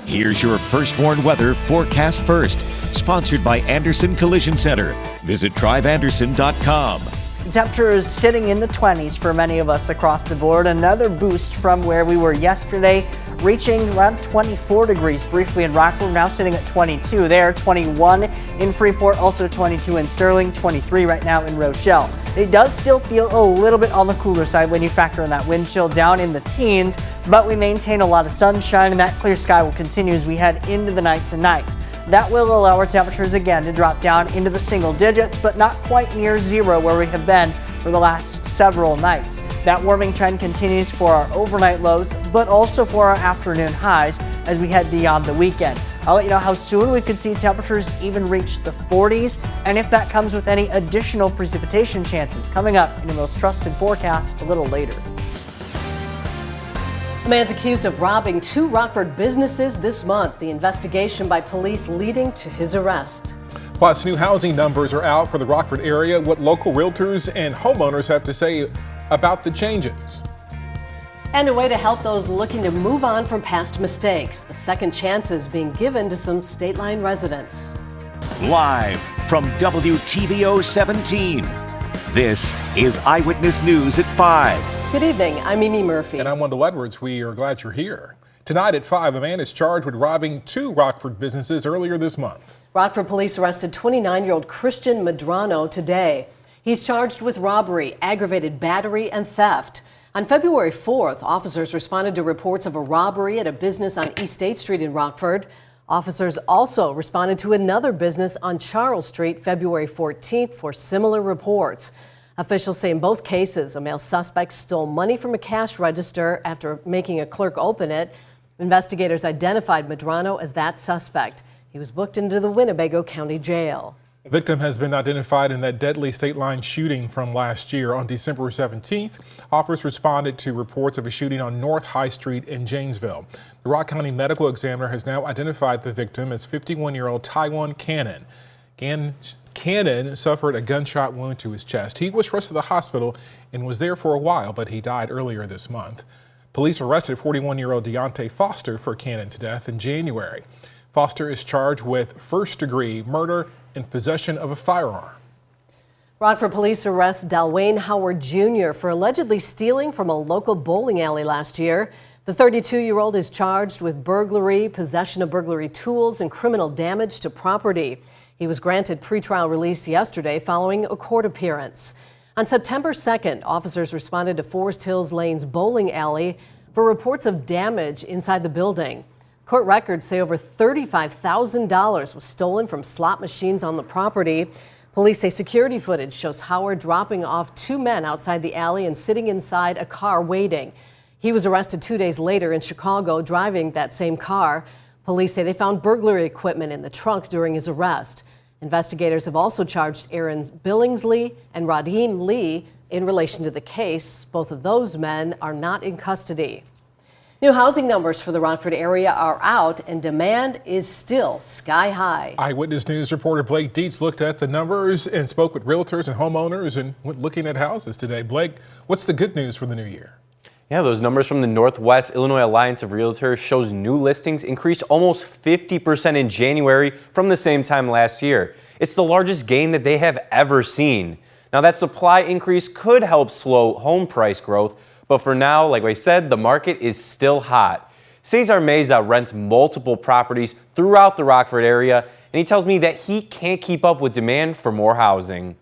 Here's your First Warn Weather forecast first, sponsored by Anderson Collision Center. Visit driveanderson.com. The temperature is sitting in the 20s for many of us across the board. Another boost from where we were yesterday, reaching around 24 degrees briefly in Rockford, now sitting at 22 there, 21 in Freeport, also 22 in Sterling, 23 right now in Rochelle. It does still feel a little bit on the cooler side when you factor in that wind chill down in the teens, but we maintain a lot of sunshine and that clear sky will continue as we head into the night tonight. That will allow our temperatures again to drop down into the single digits, but not quite near zero where we have been for the last several nights. That warming trend continues for our overnight lows, but also for our afternoon highs as we head beyond the weekend. I'll let you know how soon we could see temperatures even reach the 40s, and if that comes with any additional precipitation chances coming up in the most trusted forecast a little later. A man's accused of robbing 2 Rockford businesses this month. The investigation by police leading to his arrest. Plus, new housing numbers are out for the Rockford area. What local realtors and homeowners have to say about the changes. And a way to help those looking to move on from past mistakes. The second chances being given to some state line residents. Live from WTVO 17. This is Eyewitness News at 5. Good evening, I'm Mimi Murphy. And I'm Wendell Edwards. We are glad you're here. Tonight at 5, a man is charged with robbing 2 Rockford businesses earlier this month. Rockford police arrested 29-year-old Christian Medrano today. He's charged with robbery, aggravated battery, and theft. On February 4th, officers responded to reports of a robbery at a business on East State Street in Rockford. Officers also responded to another business on Charles Street February 14th for similar reports. Officials say in both cases, a male suspect stole money from a cash register after making a clerk open it. Investigators identified Medrano as that suspect. He was booked into the Winnebago County Jail. The victim has been identified in that deadly state line shooting from last year. On December 17th, officers responded to reports of a shooting on North High Street in Janesville. The Rock County Medical Examiner has now identified the victim as 51-year-old Taiwan Cannon. Cannon suffered a gunshot wound to his chest. He was rushed to the hospital and was there for a while, but he died earlier this month. Police arrested 41-year-old Deontay Foster for Cannon's death in January. Foster is charged with first-degree murder and possession of a firearm. Rockford police arrest Dalwayne Howard Jr. for allegedly stealing from a local bowling alley last year. The 32-year-old is charged with burglary, possession of burglary tools, and criminal damage to property. He was granted pretrial release yesterday following a court appearance. On September 2nd, officers responded to Forest Hills Lanes Bowling Alley for reports of damage inside the building. Court records say over $35,000 was stolen from slot machines on the property. Police say security footage shows Howard dropping off 2 men outside the alley and sitting inside a car waiting. He was arrested 2 days later in Chicago driving that same car. Police say they found burglary equipment in the trunk during his arrest. Investigators have also charged Aaron Billingsley and Radim Lee in relation to the case. Both of those men are not in custody. New housing numbers for the Rockford area are out and demand is still sky high. Eyewitness News reporter Blake Dietz looked at the numbers and spoke with realtors and homeowners and went looking at houses today. Blake, what's the good news for the new year? Yeah, those numbers from the Northwest Illinois Alliance of Realtors shows new listings increased almost 50% in January from the same time last year. It's the largest gain that they have ever seen. Now, that supply increase could help slow home price growth, but for now, like I said, the market is still hot. Cesar Meza rents multiple properties throughout the Rockford area, and he tells me that he can't keep up with demand for more housing.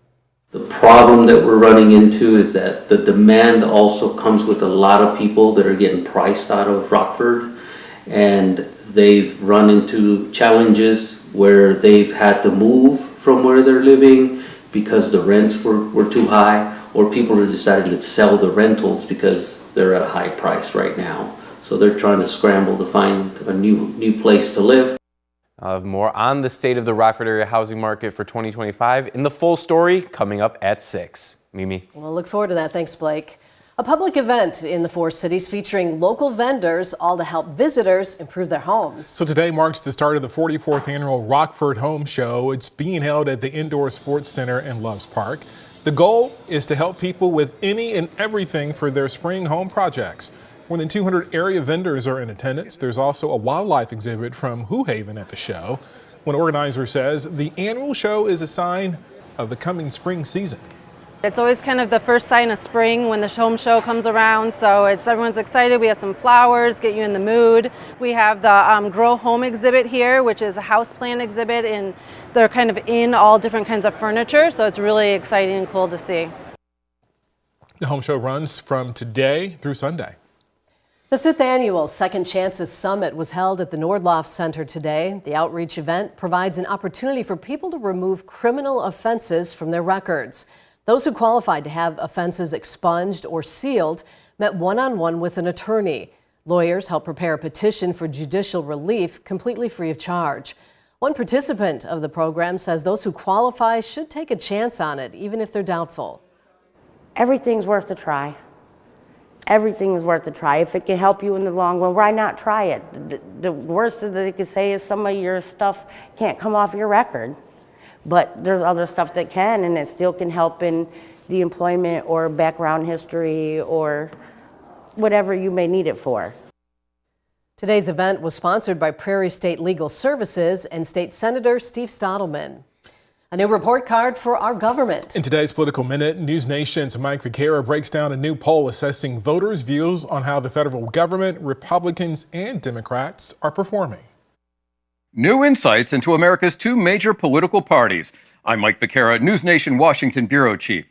The problem that we're running into is that the demand also comes with a lot of people that are getting priced out of Rockford, and they've run into challenges where they've had to move from where they're living because the rents were too high, or people are deciding to sell the rentals because they're at a high price right now. So they're trying to scramble to find a new place to live. I'll have more on the state of the Rockford area housing market for 2025 in the full story coming up at 6. Mimi. We'll look forward to that. Thanks, Blake. A public event in the 4 cities featuring local vendors, all to help visitors improve their homes. So today marks the start of the 44th annual Rockford Home Show. It's being held at the Indoor Sports Center in Loves Park. The goal is to help people with any and everything for their spring home projects. More than 200 area vendors are in attendance. There's also a wildlife exhibit from Hoo Haven at the show. One organizer says the annual show is a sign of the coming spring season. It's always kind of the first sign of spring when the home show comes around, so everyone's excited. We have some flowers, get you in the mood. We have the Grow Home exhibit here, which is a houseplant exhibit, and they're kind of in all different kinds of furniture, so it's really exciting and cool to see. The home show runs from today through Sunday. The 5th annual Second Chances Summit was held at the Nordloff Center today. The outreach event provides an opportunity for people to remove criminal offenses from their records. Those who qualified to have offenses expunged or sealed met one-on-one with an attorney. Lawyers help prepare a petition for judicial relief completely free of charge. One participant of the program says those who qualify should take a chance on it, even if they're doubtful. Everything's worth a try. Everything is worth a try. If it can help you in the long run, why not try it? The worst that they could say is some of your stuff can't come off your record. But there's other stuff that can, and it still can help in the employment or background history or whatever you may need it for. Today's event was sponsored by Prairie State Legal Services and State Senator Steve Stottlemyre. A new report card for our government. In today's Political Minute, News Nation's Mike Vaquera breaks down a new poll assessing voters' views on how the federal government, Republicans, and Democrats are performing. New insights into America's two major political parties. I'm Mike Vaquera, News Nation Washington Bureau Chief.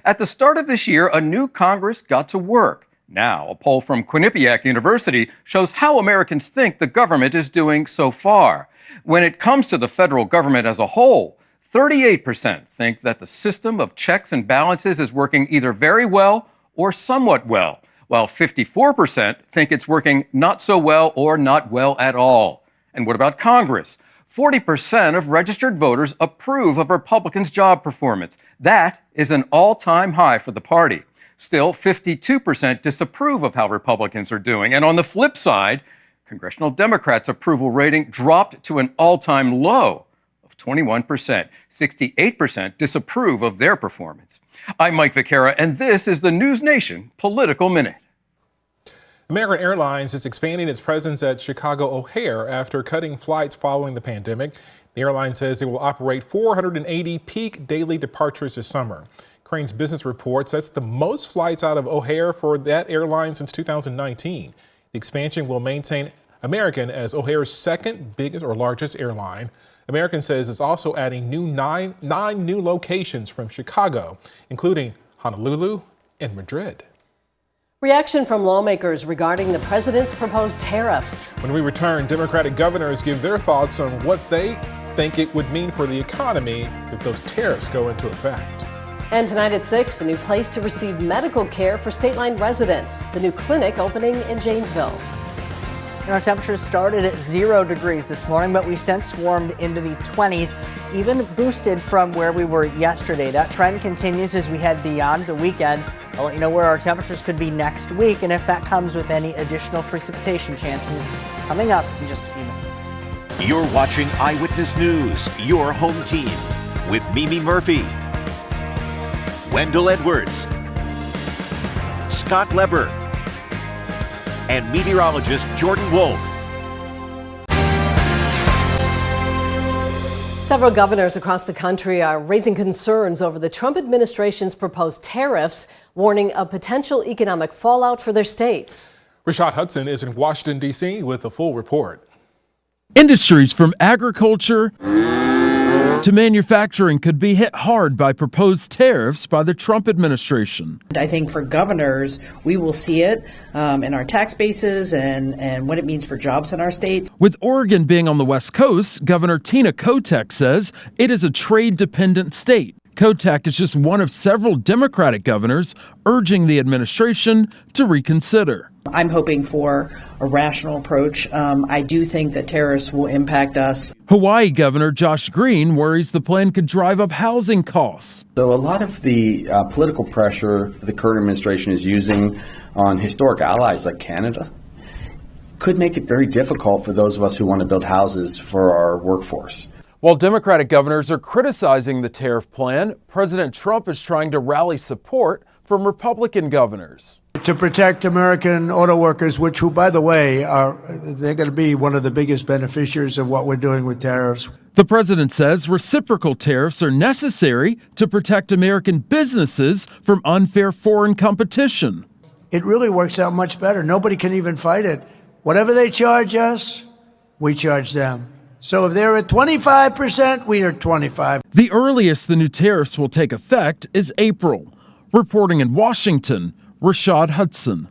At the start of this year, a new Congress got to work. Now, a poll from Quinnipiac University shows how Americans think the government is doing so far. When it comes to the federal government as a whole, 38% think that the system of checks and balances is working either very well or somewhat well, while 54% think it's working not so well or not well at all. And what about Congress? 40% of registered voters approve of Republicans' job performance. That is an all-time high for the party. Still, 52% disapprove of how Republicans are doing. And on the flip side, Congressional Democrats' approval rating dropped to an all-time low of 21%. 68% disapprove of their performance. I'm Mike Vaquera, and this is the News Nation Political Minute. American Airlines is expanding its presence at Chicago O'Hare after cutting flights following the pandemic. The airline says it will operate 480 peak daily departures this summer. Crane's Business reports that's the most flights out of O'Hare for that airline since 2019. The expansion will maintain American as O'Hare's second biggest or largest airline. American says it's also adding nine new locations from Chicago, including Honolulu and Madrid. Reaction from lawmakers regarding the president's proposed tariffs. When we return, Democratic governors give their thoughts on what they think it would mean for the economy if those tariffs go into effect. And tonight at 6, a new place to receive medical care for state line residents. The new clinic opening in Janesville. And our temperatures started at 0 degrees this morning, but we since warmed into the 20s, even boosted from where we were yesterday. That trend continues as we head beyond the weekend. I'll let you know where our temperatures could be next week and if that comes with any additional precipitation chances coming up in just a few minutes. You're watching Eyewitness News, your home team, with Mimi Murphy, Wendell Edwards, Scott Leber, and meteorologist Jordan Wolf. Several governors across the country are raising concerns over the Trump administration's proposed tariffs, warning of potential economic fallout for their states. Rashad Hudson is in Washington, D.C. with a full report. Industries from agriculture to manufacturing could be hit hard by proposed tariffs by the Trump administration. I think for governors, we will see it in our tax bases and what it means for jobs in our state. With Oregon being on the West Coast, Governor Tina Kotek says it is a trade-dependent state. Kotek is just one of several Democratic governors urging the administration to reconsider. I'm hoping for a rational approach. I do think that tariffs will impact us. Hawaii Governor Josh Green worries the plan could drive up housing costs. So a lot of the political pressure the current administration is using on historic allies like Canada could make it very difficult for those of us who want to build houses for our workforce. While Democratic governors are criticizing the tariff plan, President Trump is trying to rally support from Republican governors. To protect American auto workers, who, by the way, they're going to be one of the biggest beneficiaries of what we're doing with tariffs. The president says reciprocal tariffs are necessary to protect American businesses from unfair foreign competition. It really works out much better. Nobody can even fight it. Whatever they charge us, we charge them. So if they're at 25%, we are 25%. The earliest the new tariffs will take effect is April. Reporting in Washington, Rashad Hudson.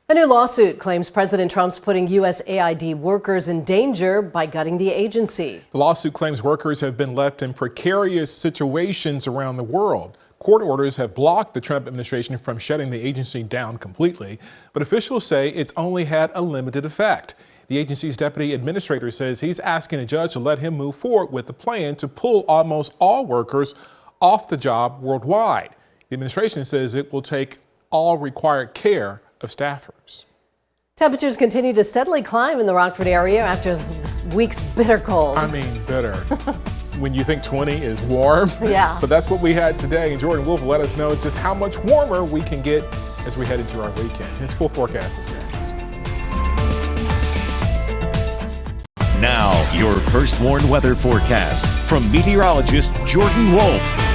A new lawsuit claims President Trump's putting USAID workers in danger by gutting the agency. The lawsuit claims workers have been left in precarious situations around the world. Court orders have blocked the Trump administration from shutting the agency down completely, but officials say it's only had a limited effect. The agency's deputy administrator says he's asking a judge to let him move forward with the plan to pull almost all workers off the job worldwide. The administration says it will take all required care of staffers. Temperatures continue to steadily climb in the Rockford area after this week's bitter cold. I mean, bitter. When you think 20 is warm. Yeah. But that's what we had today. And Jordan Wolf will let us know just how much warmer we can get as we head into our weekend. His full forecast is next. Now, your first warned weather forecast from meteorologist Jordan Wolf.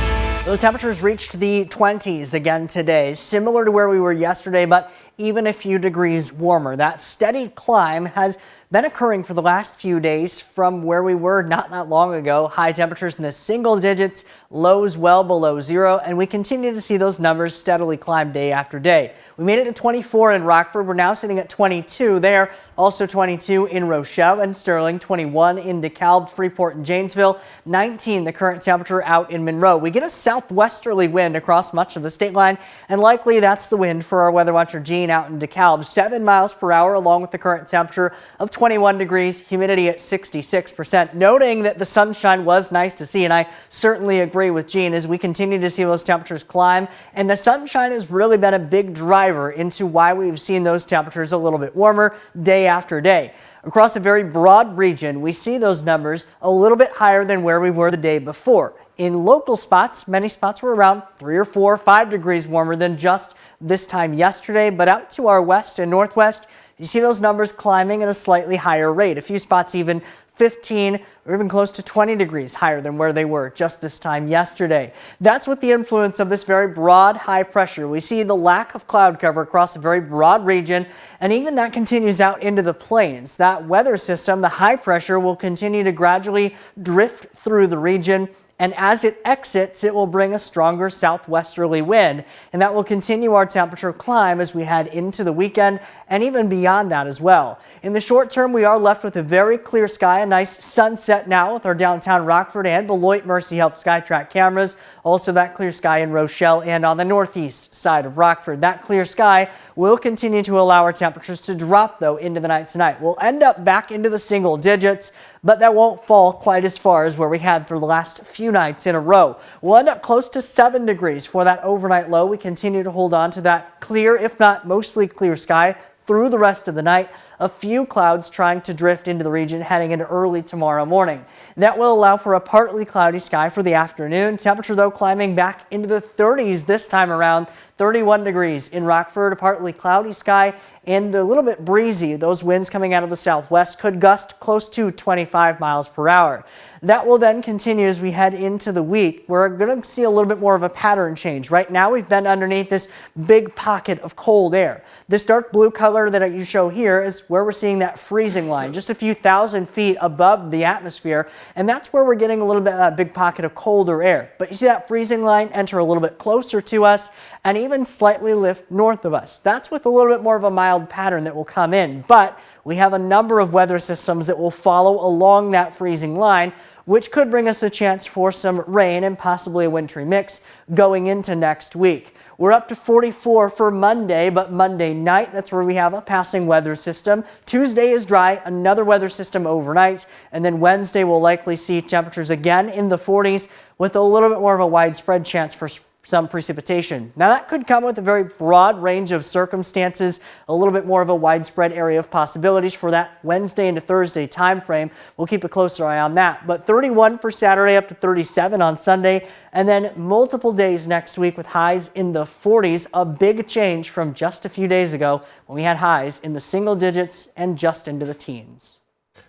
The temperatures reached the 20s again today, similar to where we were yesterday, but even a few degrees warmer. That steady climb has been occurring for the last few days from where we were not that long ago. High temperatures in the single digits, lows well below zero, and we continue to see those numbers steadily climb day after day. We made it to 24 in Rockford. We're now sitting at 22 there. Also 22 in Rochelle and Sterling, 21 in DeKalb, Freeport, and Janesville, 19 the current temperature out in Monroe. We get a southwesterly wind across much of the state line, and likely that's the wind for our weather watcher Gene out in DeKalb. 7 miles per hour along with the current temperature of 21 degrees, humidity at 66%. Noting that the sunshine was nice to see, and I certainly agree with Gene as we continue to see those temperatures climb, and the sunshine has really been a big driver into why we've seen those temperatures a little bit warmer day after day. Across a very broad region, we see those numbers a little bit higher than where we were the day before. In local spots, many spots were around 3 or 4 or 5 degrees warmer than just this time yesterday, but out to our west and northwest, you see those numbers climbing at a slightly higher rate. A few spots even 15 or even close to 20 degrees higher than where they were just this time yesterday. That's with the influence of this very broad high pressure. We see the lack of cloud cover across a very broad region, and even that continues out into the plains. That weather system, the high pressure, will continue to gradually drift through the region, and as it exits, it will bring a stronger southwesterly wind, and that will continue our temperature climb as we head into the weekend and even beyond that as well. In the short term, we are left with a very clear sky, a nice sunset now with our downtown Rockford and Beloit Mercy Help SkyTrack cameras. Also that clear sky in Rochelle and on the northeast side of Rockford. That clear sky will continue to allow our temperatures to drop though into the night tonight. We'll end up back into the single digits, but that won't fall quite as far as where we had for the last few nights in a row. We'll end up close to 7 degrees for that overnight low. We continue to hold on to that clear, if not mostly clear sky through the rest of the night. A few clouds trying to drift into the region heading into early tomorrow morning. That will allow for a partly cloudy sky for the afternoon. Temperature though climbing back into the 30s this time around. 31 degrees in Rockford, a partly cloudy sky and a little bit breezy. Those winds coming out of the southwest could gust close to 25 miles per hour. That will then continue as we head into the week. We're going to see a little bit more of a pattern change. Right now we've been underneath this big pocket of cold air. This dark blue color that you show here is where we're seeing that freezing line, just a few thousand feet above the atmosphere, and that's where we're getting a little bit of a big pocket of colder air. But you see that freezing line enter a little bit closer to us and even slightly lift north of us. That's with a little bit more of a mild pattern that will come in, but we have a number of weather systems that will follow along that freezing line, which could bring us a chance for some rain and possibly a wintry mix going into next week. We're up to 44 for Monday, but Monday night, that's where we have a passing weather system. Tuesday is dry, another weather system overnight, and then Wednesday we'll likely see temperatures again in the 40s with a little bit more of a widespread chance for some precipitation. Now that could come with a very broad range of circumstances, a little bit more of a widespread area of possibilities for that Wednesday into Thursday time frame. We'll keep a closer eye on that. But 31 for Saturday, up to 37 on Sunday, and then multiple days next week with highs in the 40s. A big change from just a few days ago when we had highs in the single digits and just into the teens.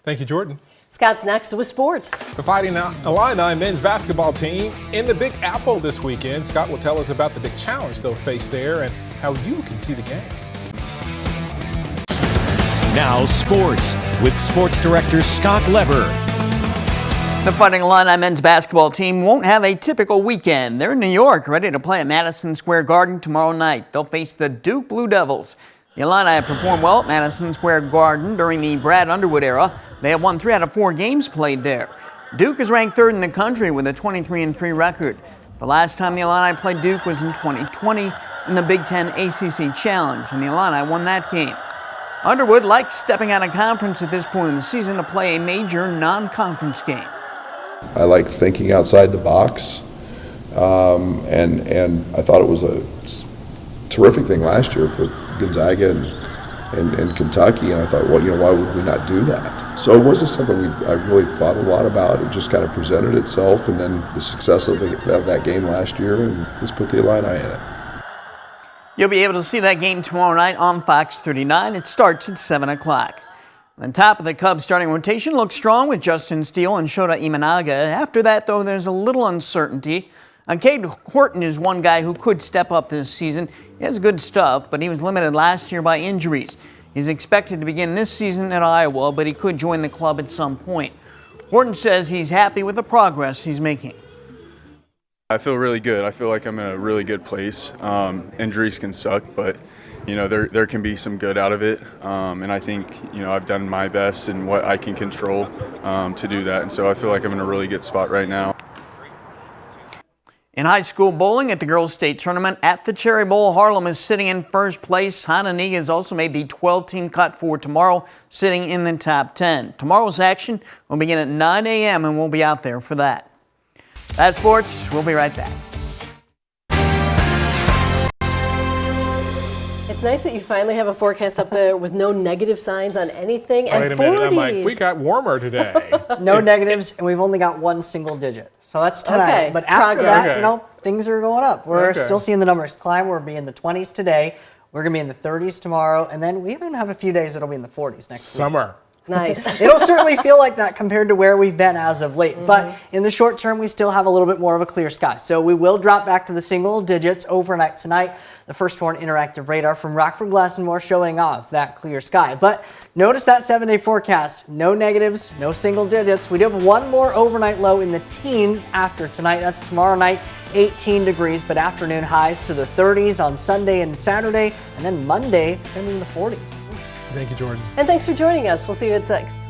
Thank you, Jordan. Scott's next with sports. The Fighting Illini men's basketball team in the Big Apple this weekend. Scott will tell us about the big challenge they'll face there and how you can see the game. Now sports with sports director Scott Lever. The Fighting Illini men's basketball team won't have a typical weekend. They're in New York, ready to play at Madison Square Garden tomorrow night. They'll face the Duke Blue Devils. The Illini have performed well at Madison Square Garden during the Brad Underwood era. They have won 3 out of 4 games played there. Duke is ranked 3rd in the country with a 23-3 record. The last time the Illini played Duke was in 2020 in the Big Ten ACC Challenge, and the Illini won that game. Underwood likes stepping out of conference at this point in the season to play a major non-conference game. I like thinking outside the box, and I thought it was a terrific thing last year for Gonzaga and Kentucky, and I thought, well, why would we not do that? So it wasn't something I really thought a lot about. It just kind of presented itself, and then the success of that game last year, and just put the Illini in it. You'll be able to see that game tomorrow night on Fox 39. It starts at 7 o'clock. The top of the Cubs starting rotation looks strong with Justin Steele and Shota Imanaga. After that, though, there's a little uncertainty. Cade Horton is one guy who could step up this season. He has good stuff, but he was limited last year by injuries. He's expected to begin this season at Iowa, but he could join the club at some point. Horton says he's happy with the progress he's making. I feel really good. I feel like I'm in a really good place. Injuries can suck, but there can be some good out of it. And I think I've done my best and what I can control to do that. And so I feel like I'm in a really good spot right now. In high school bowling at the girls' state tournament at the Cherry Bowl, Harlem is sitting in first place. Hononegah has also made the 12-team cut for tomorrow, sitting in the top 10. Tomorrow's action will begin at 9 a.m. and we'll be out there for that. That's sports. We'll be right back. It's nice that you finally have a forecast up there with no negative signs on anything. And Wait a minute, I'm like, we got warmer today. No negatives, and we've only got 1 single digit. So that's tonight. Okay. But after Progress. that, things are going up. We're still seeing the numbers climb. We'll be in the 20s today. We're going to be in the 30s tomorrow. And then we even have a few days that'll be in the 40s next week. Summer. Nice. It'll certainly feel like that compared to where we've been as of late. But in the short term, we still have a little bit more of a clear sky. So we will drop back to the single digits overnight tonight. The First Horn interactive radar from Rockford Glass and More showing off that clear sky. But notice that 7-day forecast. No negatives, no single digits. We do have one more overnight low in the teens after tonight. That's tomorrow night, 18 degrees, but afternoon highs to the 30s on Sunday and Saturday. And then Monday, in the 40s. Thank you, Jordan. And thanks for joining us. We'll see you at 6.